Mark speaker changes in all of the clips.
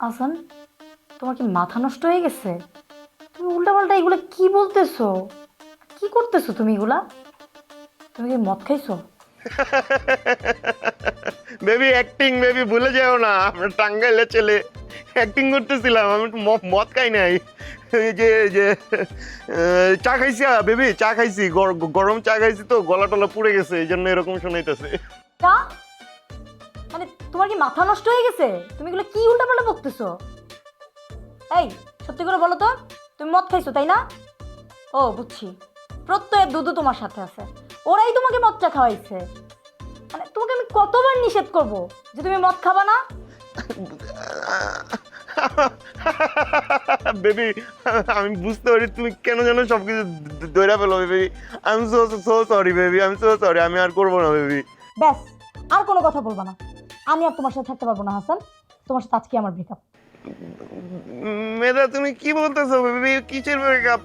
Speaker 1: আসান, তোমার কি মাথা নষ্ট হয়ে গেছে? তুমি উল্টাপাল্টা এগুলা কি বলতেছো? কি করতেছো তুমি এগুলা? তুমি কি মদ খাইছো?
Speaker 2: বেবি অ্যাক্টিং, বেবি ভুলে যাও না আমরা টাঙ্গাইলের ছেলে। অ্যাক্টিং করতেছিলাম, আমি একটু মদ খাই নাই। এই যে চা খাইছি বেবি, চা খাইছি, গরম চা খাইছি তো গলা টলা পুড়ে গেছে, এই জন্য এরকম শোনাইতেছে।
Speaker 1: তা মানে তোমার কি মাথা নষ্ট হয়ে গেছে? তুমি এগুলো কি উল্টাপাল্টা বকতেছো? এই, সত্যি করে বলো তো, তুমি মদ খাইছো তাই না? ও বুঝছি, প্রত্যয়ের দুধু তোমার সাথে আছে, ওরাই তোমাকে মদটা খাওয়াইছে। মানে তোমাকে আমি কতবার নিষেধ করব যে তুমি মদ খাবা না?
Speaker 2: বেবি আমি বুঝতে পারি তুমি কেন যেন সবকিছু ধরে ফেলো baby. I am so so sorry baby, I am so sorry, আমি আর করবো না বেবি।
Speaker 1: ব্যাস, আর কোনো কথা বলবা না। আমি আর তোমার সাথে থাকতে পারবো না হাসান, তোমার সাথে আজকে আমার ব্রেকআপ।
Speaker 2: মেধা তুমি কি বলতেছো বেবি, কিসের ব্রেকআপ?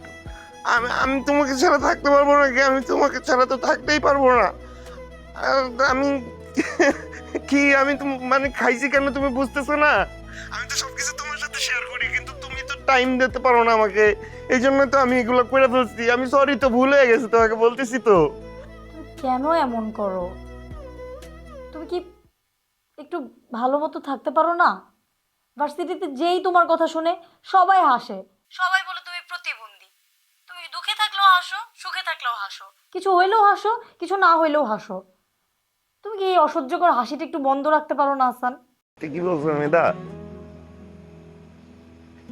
Speaker 2: আমি আমি তোমাকে ছাড়া থাকতে পারবো না কি? আমি তোমাকে ছাড়া তো থাকতেই পারবো না। আমি আমি মানে খাইছি কেন তুমি বুঝতেছো না? আমি তো সবকিছু তোমার সাথে শেয়ার করি, কিন্তু তুমি তো টাইম দিতে পারো না আমাকে। এই জন্য তো আমি এগুলো করে ফেলছি। আমি সরি, তো ভুল হয়ে গেছে, তোমাকে বলতেছি তো।
Speaker 1: তুমি কেন এমন করো? তুমি কি একটু ভালো মতো থাকতে পারো না? ভার্সিটিতে যেই তোমার কথা শুনে সবাই হাসে, সবাই বলে তুমি প্রতিবন্ধী। তুমি দুঃখে থাকলেও হাসো, সুখে থাকলেও হাসো, কিছু হইলেও হাসো, কিছু না হইলেও হাসো। তুমি কি এই অসহ্যকর হাসিটা একটু বন্ধ রাখতে পারো না হাসান?
Speaker 2: তুই কি বলছো মেধা?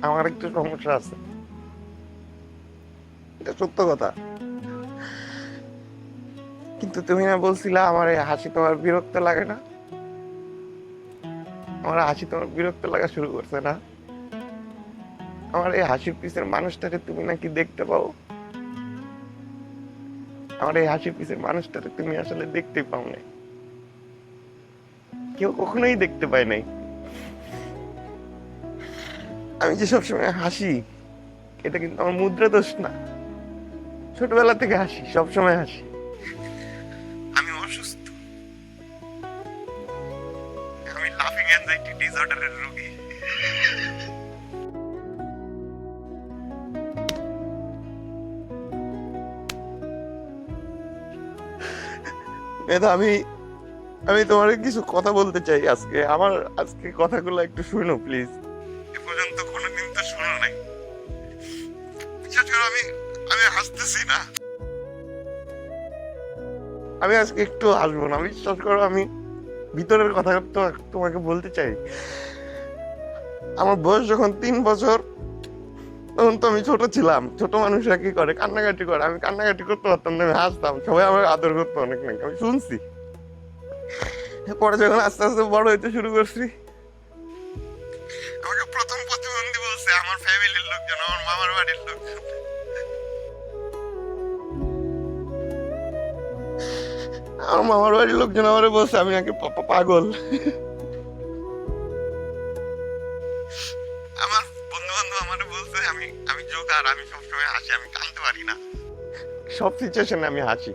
Speaker 2: আমার একটু সমস্যা আছে, এটা সত্য কথা। কিন্তু তুমি না বলছিলা আমার এই হাসি তোমার বিরক্ত লাগে না? আমার হাসি তোমার বিরক্ত লাগা শুরু করছে না? আমার এই হাসির পিছের মানুষটাকে তুমি নাকি দেখতে পাও। আমার এই হাসির পিছের মানুষটাকে তুমি আসলে দেখতে পাও নাই, কেউ কখনোই দেখতে পায় নাই। আমি যে সবসময় হাসি, এটা কিন্তু আমার মুদ্রা দোষ না। ছোটবেলা থেকে হাসি, সবসময় হাসি। আমি অসুস্থ, আমি লাফিং অ্যাংজাইটি ডিসঅর্ডারের রোগী। মেধা, আমি আমি তোমার কিছু কথা বলতে চাই আজকে। আমার আজকে কথাগুলো একটু শুনো প্লিজ। এ পর্যন্ত কোনোদিন তো শোনো নাই। বিশেষ করে আমি আমি হাসতেছি না, আমি আজকে একটু হাসবো না। বিশ্বাস করো, আমি ভিতরের কথা তো তোমাকে বলতে চাই। আমার বয়স যখন 3 বছর, তখন তো আমি ছোট ছিলাম। ছোট মানুষরা কি করে, কান্নাকাটি করে। আমি কান্নাকাটি করতে পারতাম না, আমি হাসতাম, সবাই আমার আদর করতো অনেক নাকি, আমি শুনছি। পরে যখন আস্তে আস্তে বড় হইতে শুরু করছি, আমাকে প্রথম প্রতিবন্ধী বলছে আমার ফ্যামিলির লোকজন, আমার মামার বাড়ির লোকজন। আমার মামার বাড়ির লোকজন আমারে বলছে আমি নাকি পাগল। আমার বন্ধু বান্ধব আমারে বলছে আমি আমি জোকার, আমি সবসময় হাসি, আমি কাঁদতে পারি না। সব সিচুয়েশনে আমি হাসি।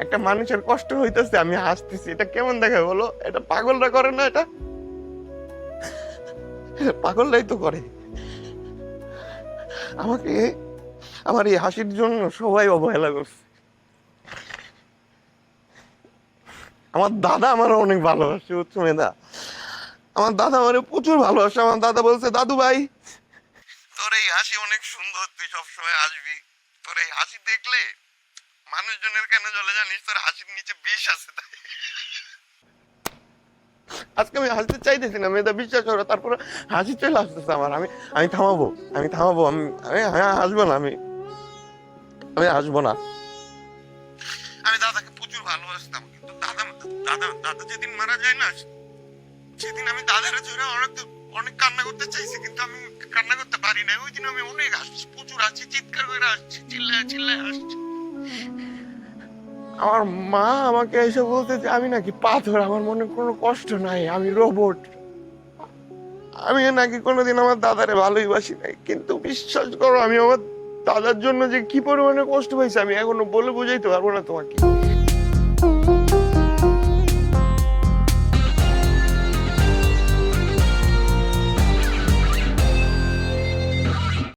Speaker 2: একটা মানুষের কষ্ট হইতেছে, আমি হাসতেছি, এটা কেমন দেখায় বলো? এটা পাগলরা করে না? এটা পাগলরাই তো করে। আমাকে আমার এই হাসির জন্য সবাই অবহেলা করছে। আমার দাদা আমার অনেক ভালোবাসে, বুঝছো মেধা? আমার দাদা আমার প্রচুর ভালোবাসে। আমার দাদা বলছে, দাদু ভাই তোর এই হাসি অনেক সুন্দর, তুই সবসময় হাসবি। তোর এই হাসি দেখলে মানুষজনের কেন চলে জানিস? তোর হাসির নিচে বিষ আছে তাই। আজকে আমি হাসতে চাইতেছি না মেয়েটা, বিশ্বাস করো, তারপরে হাসি চলে আসতেছে আমার। আমি আমি থামাবো, আমি থামাবো, আমি আমি হাসবো না, আমি আমি হাসবো না। আমি দাদাকে প্রচুর ভালোবাসতাম, কিন্তু দাদা দাদা দাদা যেদিন মারা যায় না, সেদিন আমি দাদার জন্য অনেক অনেক কান্না করতে চাইছি, কিন্তু আমি কান্না করতে পারি না। ওই দিন আমি অনেক হাসছি, প্রচুর হাসছি, চিৎকার করে হাসছি, চিল্লায় চিল্লায় হাসছি। আমার মা আমাকে এসে বলতে যে আমি নাকি পাথর, আমার মনে কোনো কষ্ট নাই, আমি রোবট। আমি নাকি কোনোদিন আমার দাদারে ভালোই বাসি নাই। কিন্তু বিশ্বাস করো, আমি আমার দাদার জন্য যে কি পরিমাণে কষ্ট পাইছি আমি এখনো বলে বোঝাইতে পারবো না তোমাকে।